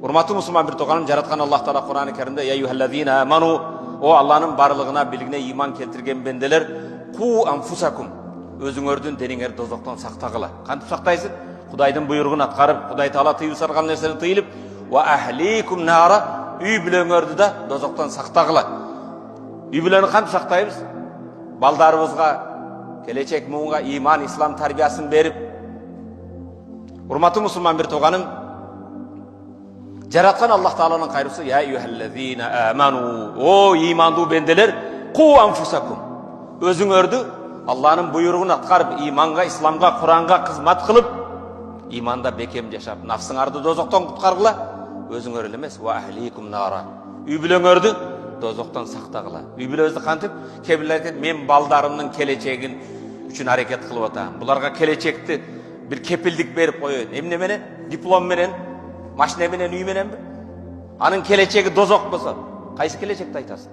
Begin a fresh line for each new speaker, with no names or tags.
Урматтуу мусулман бир тууганым, жараткан Аллах Таала Кур'ан-ы Керимде "Я юхаллазина аману", о Аллахнын барлыгына билигине иман келтирген бенделер, "Ку анфусакум", өзүңөрдүн дениңерди дозоктон сактагыла. Кантип сактайсың? Кудайдын буйругун аткарып, Кудай Таала тыюу салган нерсени тыйылып, "Ва ахликум нара", үй бүлөңөрдү да дозоктон сактагыла. Үй бүлөнү кантип сактайбыз? Балдарыбызга келечек муунга иман, ислам тарбиясын берип. Урматтуу мусулман бир тууганым, жараткан Аллах Тааланын кайрысы "Я юхаллазина аману", о имандуу бенделер, "Ку анфусакум", өзүңөрдү Аллахнын буйругун аткарып, иманга, исламга, Куранга кызмат кылып, иманда бекем жашап, нафсыңарды дозоктон куткаргыла. Өзүңөр эле эмес, "Ва ахликум нара", үй бүлөңөрдү дозоктон сактагыла. Үй бүлөбүздү кантип? Кээ бирлер айтат, "Мен балдарымдын келечегин үчүн аракет кылып атам. Буларга келечекти бир кепилдик берип коеюн. Эмне менен? Диплом менен, машина менен, үй мененби? Анын келечеги дозок болсо, кайсы келечекти айтасың?"